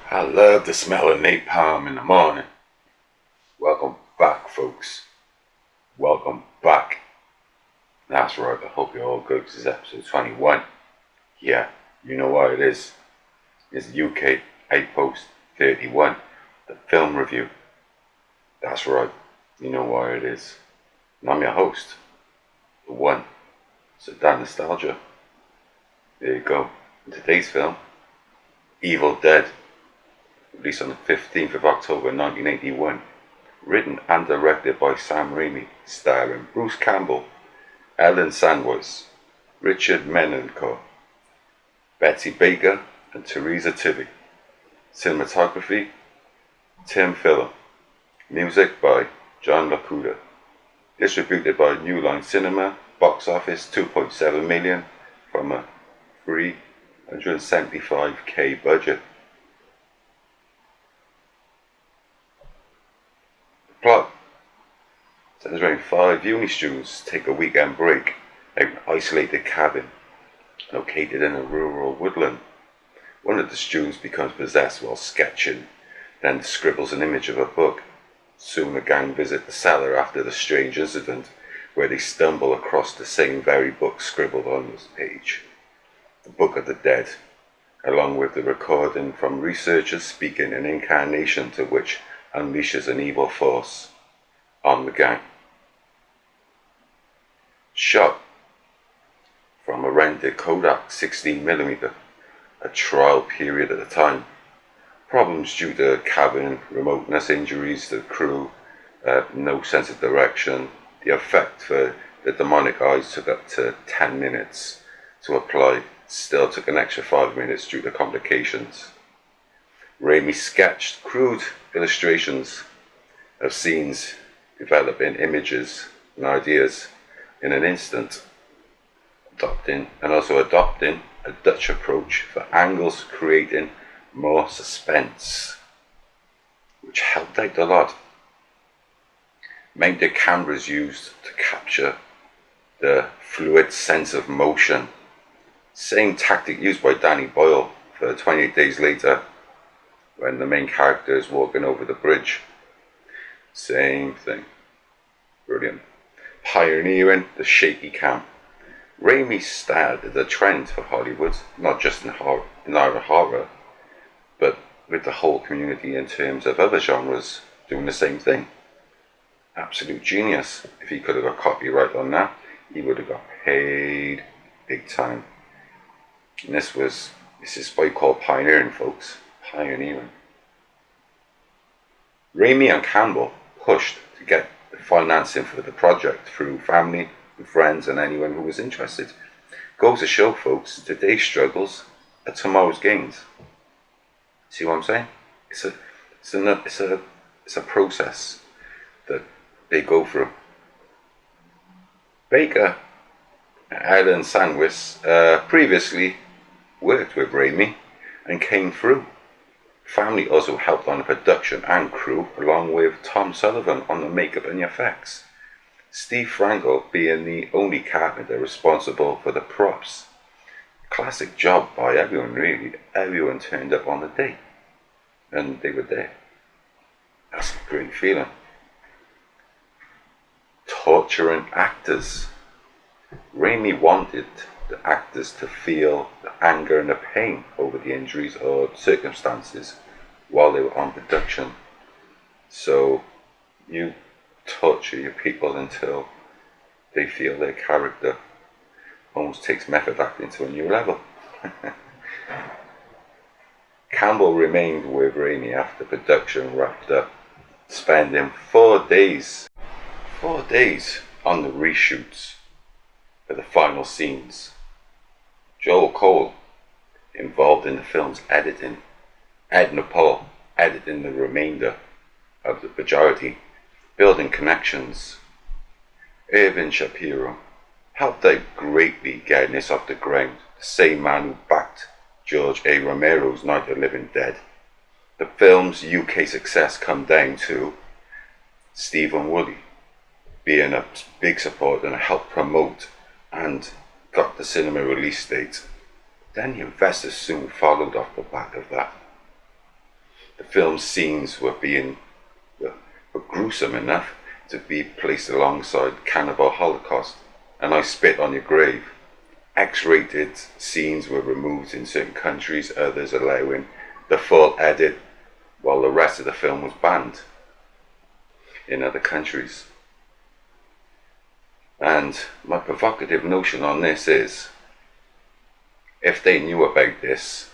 I love the smell of napalm in the morning. Welcome back, folks. Welcome back. That's right, I hope you're all good. This is episode 21. Yeah, you know what it is. It's UK Outpost 31, the film review. That's right, you know what it is. And I'm your host, the one. So that nostalgia. There you go. In today's film, Evil Dead, released on the 15th of October 1981. Written and directed by Sam Raimi, starring Bruce Campbell, Ellen Sandweiss, Richard Menenko, Betsy Baker, and Teresa Tivy. Cinematography, Tim Film. Music by John LaCuda. Distributed by New Line Cinema. Box office 2.7 million from a 375k budget. Plot. Says around 5 uni students take a weekend break at an isolated cabin located in a rural woodland. One of the students becomes possessed while sketching, then scribbles an image of a book. Soon the gang visit the cellar after the strange incident, where they stumble across the same very book scribbled on this page. The Book of the Dead, along with the recording from researchers speaking an incarnation to which unleashes an evil force on the gang. Shot from a rented Kodak 16mm, a trial period at the time. Problems due to cabin remoteness, injuries to the crew, no sense of direction. The effect for the demonic eyes took up to 10 minutes to apply, still took an extra 5 minutes due to complications. Raimi sketched crude illustrations of scenes, developing images and ideas in an instant, adopting a Dutch approach for angles, creating more suspense, which helped out a lot. Mounted cameras used to capture the fluid sense of motion. Same tactic used by Danny Boyle for 28 Days Later, when the main character is walking over the bridge. Same thing. Brilliant. Pioneering the shaky cam. Raimi started the trend for Hollywood, not just in horror, but with the whole community in terms of other genres doing the same thing. Absolute genius. If he could have got copyright on that, he would have got paid big time. And this is what you call pioneering, folks. Pioneering. Raimi and Campbell pushed to get the financing for the project through family and friends and anyone who was interested. Goes to show, folks, today's struggles are tomorrow's gains. See what I'm saying? It's a process that they go through. Baker, Ellen Sandweiss, previously worked with Raimi and came through. Family also helped on the production and crew, along with Tom Sullivan on the makeup and effects. Steve Frankel being the only carpenter responsible for the props. Classic job by everyone, really. Everyone turned up on the day, and they were there. That's a great feeling. Torturing actors. Raimi wanted the actors to feel the anger and the pain over the injuries or circumstances while they were on production. So you torture your people until they feel their character. Almost takes method acting to a new level. Campbell remained with Raimi after production wrapped up, spending 4 days on the reshoots for the final scenes. Joel Cole, involved in the film's editing. Edna Paul, editing the remainder of the majority. Building connections. Irvin Shapiro helped out greatly getting this off the ground. The same man who backed George A. Romero's Night of the Living Dead. The film's UK success come down to Stephen Woolley being a big supporter and helped promote and got the cinema release date. Then the investors soon followed off the back of that. the film's scenes were gruesome enough to be placed alongside Cannibal Holocaust and I Spit on Your Grave. X-rated scenes were removed in certain countries, others allowing the full edit, while the rest of the film was banned in other countries. And my provocative notion on this is, if they knew about this,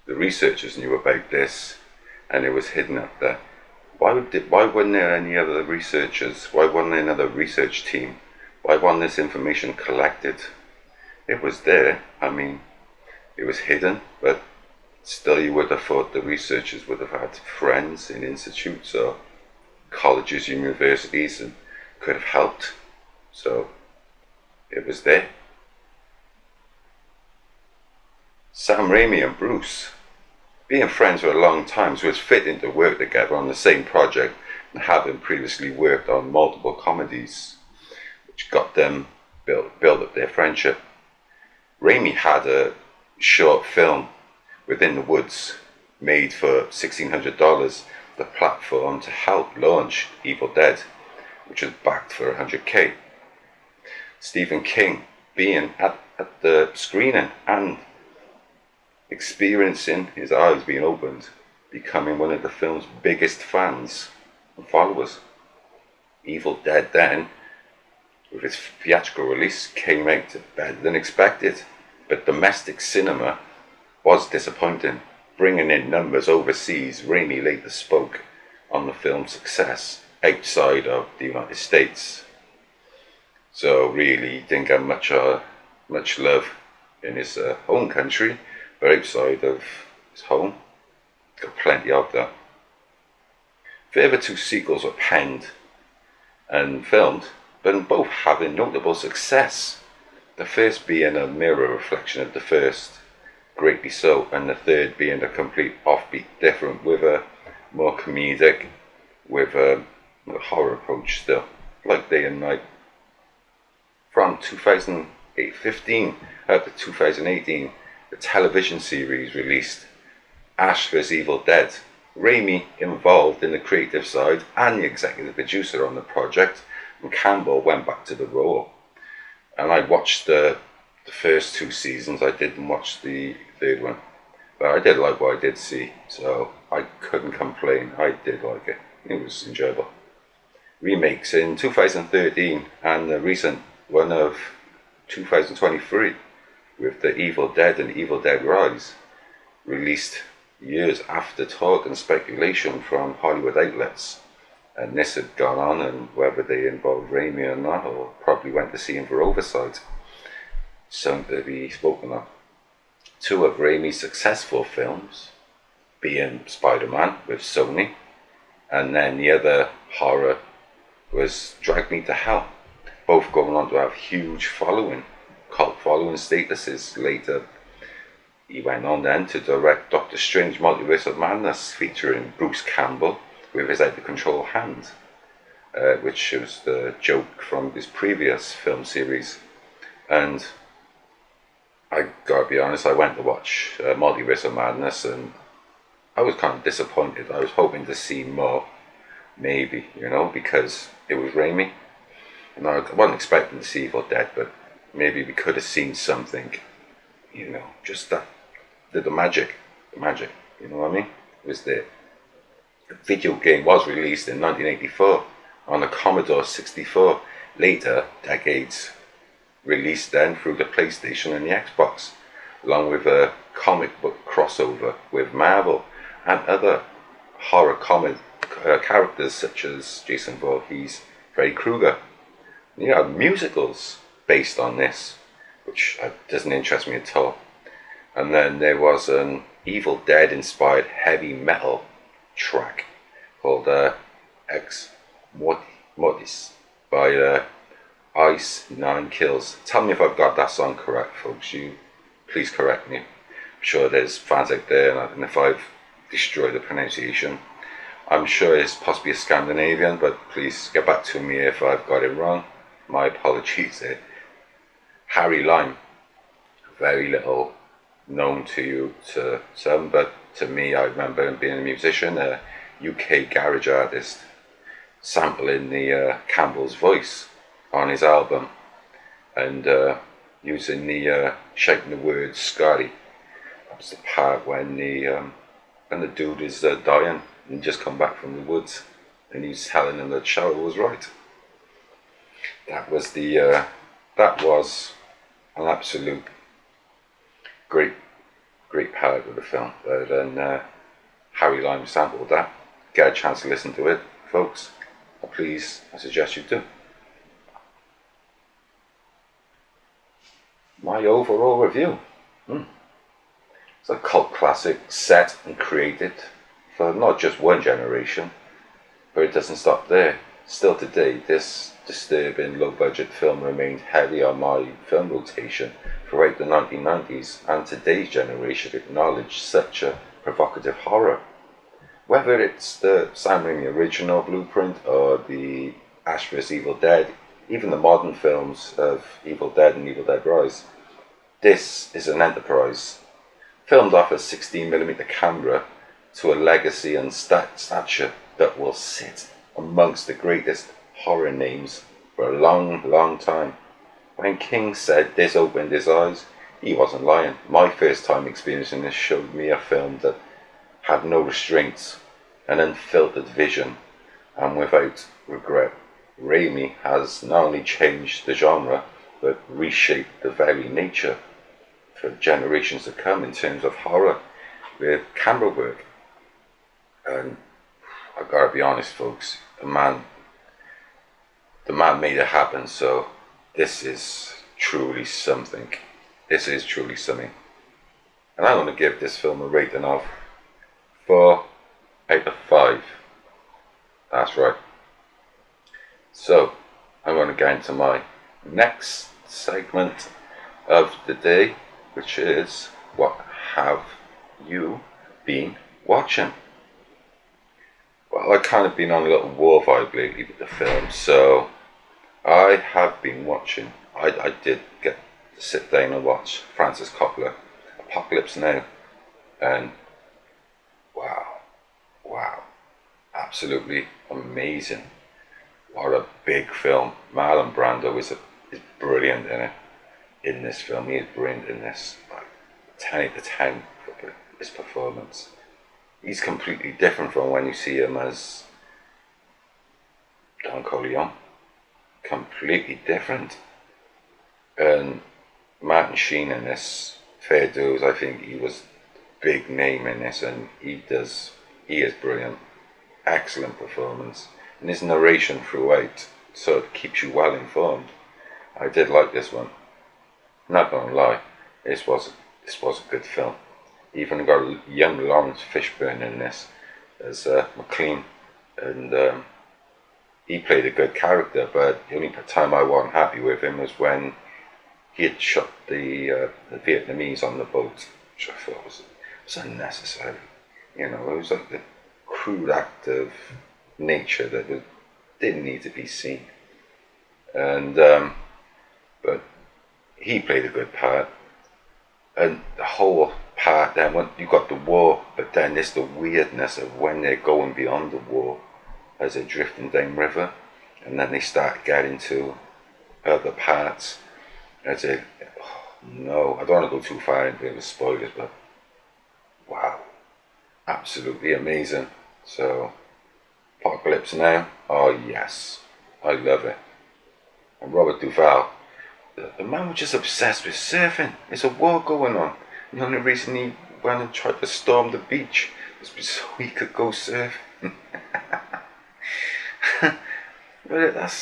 the researchers knew about this, and it was hidden up there, why weren't there any other researchers? Why wasn't there another research team? Why wasn't this information collected? It was there. I mean, it was hidden, but still you would have thought the researchers would have had friends in institutes or colleges, universities, and could have helped. So it was there. Sam Raimi and Bruce, being friends for a long time, so it's fitting to work together on the same project and having previously worked on multiple comedies, which got them build up their friendship. Raimi had a short film, Within the Woods, made for $1,600, the platform to help launch Evil Dead, which was backed for $100K. Stephen King, being at the screening and experiencing his eyes being opened, becoming one of the film's biggest fans and followers. Evil Dead then, with its theatrical release, came out better than expected, but domestic cinema was disappointing. Bringing in numbers overseas, Raimi later spoke on the film's success outside of the United States. So really, he didn't get much love in his own country, but outside of his home, got plenty of that. Further two sequels were penned and filmed, but both having notable success. The first being a mirror reflection of the first, greatly so, and the third being a complete offbeat different with a more comedic, with a horror approach still, like Day and Night. From 2015 up to 2018, the television series released Ash vs Evil Dead. Raimi involved in the creative side and the executive producer on the project, and Campbell went back to the role. And I watched the first two seasons. I didn't watch the third one, but I did like what I did see, so I couldn't complain. I did like it. It was enjoyable. Remakes in 2013 and the recent one of 2023 with the Evil Dead and Evil Dead Rise, released years after talk and speculation from Hollywood outlets. And this had gone on, and whether they involved Raimi or not, or probably went to see him for oversight, something to be spoken of. Two of Raimi's successful films, being Spider-Man with Sony, and then the other horror was Drag Me to Hell, both going on to have huge following, cult following statuses. Later, he went on then to direct Doctor Strange Multiverse of Madness, featuring Bruce Campbell with his out-of-control hand, which was the joke from his previous film series. And I gotta be honest, I went to watch Multiverse of Madness and I was kind of disappointed. I was hoping to see more, maybe, because it was Raimi. And I wasn't expecting to see Evil Dead, but maybe we could have seen something, just that, the magic, you know what I mean? It was there. The video game was released in 1984 on the Commodore 64. Later, decades, released then through the PlayStation and the Xbox, along with a comic book crossover with Marvel and other horror comic characters such as Jason Voorhees, Freddy Krueger. You have musicals based on this, which doesn't interest me at all. And then there was an Evil Dead inspired heavy metal track called Ex Mortis by Ice 9 Kills. Tell me if I've got that song correct, folks. You please correct me. I'm sure there's fans out there, and if I've destroyed the pronunciation, I'm sure it's possibly a Scandinavian, but please get back to me if I've got it wrong. My apologies there. Harry Lime, very little known to some, but to me. I remember him being a musician, a UK garage artist, sampling the Campbell's voice on his album, and using the shaping the word Scotty. That's the part when the dude is dying and he just come back from the woods, and he's telling him that Cheryl was right. That was an absolute great part of the film. And Harry Lime sampled that. Get a chance to listen to it, folks. Please, I suggest you do. My overall review. It's a cult classic set and created for not just one generation, but it doesn't stop there. Still today, this disturbing low-budget film remained heavy on my film rotation throughout the 1990s, and today's generation acknowledged such a provocative horror. Whether it's the Sam Raimi original Blueprint or the Ash vs Evil Dead, even the modern films of Evil Dead and Evil Dead Rise, this is an enterprise. Filmed off a 16mm camera to a legacy and stature that will sit amongst the greatest horror names for a long time. When King said this opened his eyes, he wasn't lying. My first time experiencing this showed me a film that had no restraints, an unfiltered vision, and without regret. Raimi has not only changed the genre, but reshaped the very nature for generations to come in terms of horror with camera work. And I've got to be honest, folks, the man made it happen, so this is truly something. This is truly something. And I'm going to give this film a rating of 4 out of 5. That's right. So, I'm going to get into my next segment of the day, which is, what have you been watching? Well, I've kind of been on a little war vibe lately with the film, so I have been watching, I did get to sit down and watch Francis Coppola, Apocalypse Now, and wow, absolutely amazing. What a big film. Marlon Brando is brilliant in it. In this film, he is brilliant in this. Like 10 out of 10 for his performance. He's completely different from when you see him as Don Corleone. Completely different. And Martin Sheen in this, fair dues, I think he was big name in this, and he is brilliant. Excellent performance. And his narration throughout, so it keeps you well informed. I did like this one. Not gonna lie, this was a good film. Even got young Lawrence Fishburne in this as McLean, and he played a good character. But the only time I wasn't happy with him was when he had shot the Vietnamese on the boat, which I thought was unnecessary. You know, it was like the crude act of nature that didn't need to be seen. And but he played a good part, and the whole part then when you got the war, but then there's the weirdness of when they're going beyond the war as they're drifting down river, and then they start getting to other parts as they, no, I don't want to go too far into the spoilers, but wow, absolutely amazing. So Apocalypse Now, oh yes, I love it. And Robert Duvall, the man was just obsessed with surfing. There's a war going on. The only reason he went and tried to storm the beach was so he could go surfing. But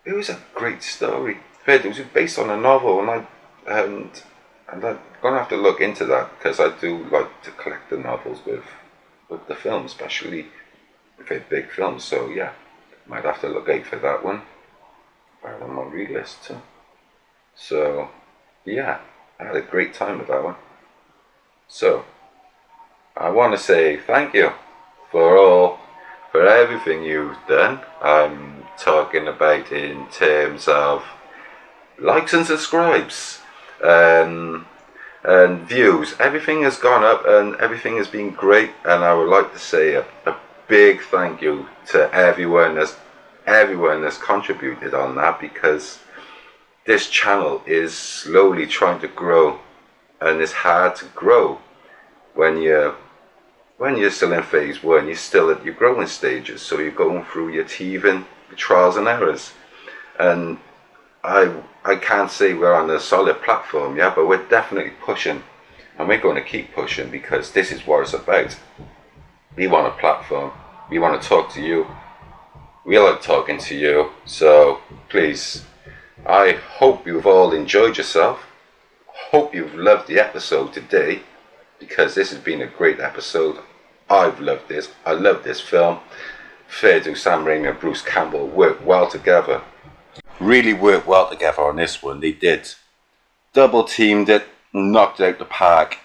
it was a great story. It was based on a novel, and I'm gonna have to look into that, because I do like to collect the novels with the film, especially if they're big films. So yeah, might have to look out for that one. Right on my read list too. So yeah, I had a great time with that one. So I want to say thank you for everything you've done. I'm talking about in terms of likes and subscribes, and views. Everything has gone up and everything has been great, and I would like to say a big thank you to everyone that's contributed on that, because this channel is slowly trying to grow, and it's hard to grow when you're still in phase one. You're still at your growing stages, so you're going through your teething, your trials and errors. And I can't say we're on a solid platform yet, but we're definitely pushing, and we're going to keep pushing, because this is what it's about. We want a platform. We want to talk to you. We like talking to you. So please, I hope you've all enjoyed yourself. Hope you've loved the episode today, because this has been a great episode. I've loved this. I love this film. Fair do, Sam Raimi and Bruce Campbell worked well together. Really worked well together on this one. They did. Double teamed it, knocked it out the park.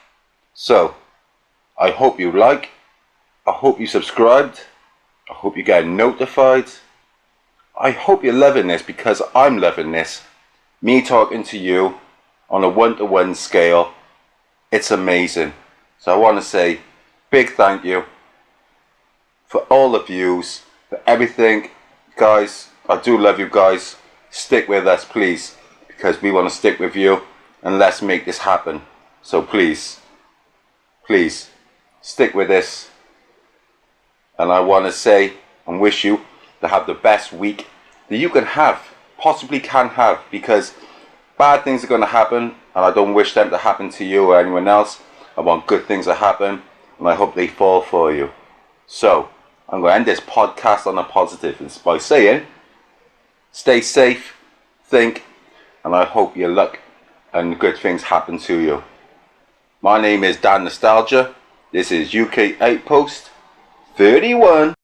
So, I hope you like. I hope you subscribed. I hope you get notified. I hope you're loving this, because I'm loving this. Me talking to you on a one-to-one scale. It's amazing. So I want to say big thank you for all the views, for everything. Guys, I do love you guys. Stick with us, please, because we want to stick with you, and let's make this happen. So please, please, stick with this. And I want to say and wish you to have the best week that you can have, possibly can have, because bad things are going to happen, and I don't wish them to happen to you or anyone else. I want good things to happen, and I hope they fall for you. So, I'm going to end this podcast on a positive, and by saying, stay safe, think, and I hope your luck and good things happen to you. My name is Dan Nostalgia. This is UK Outpost 31.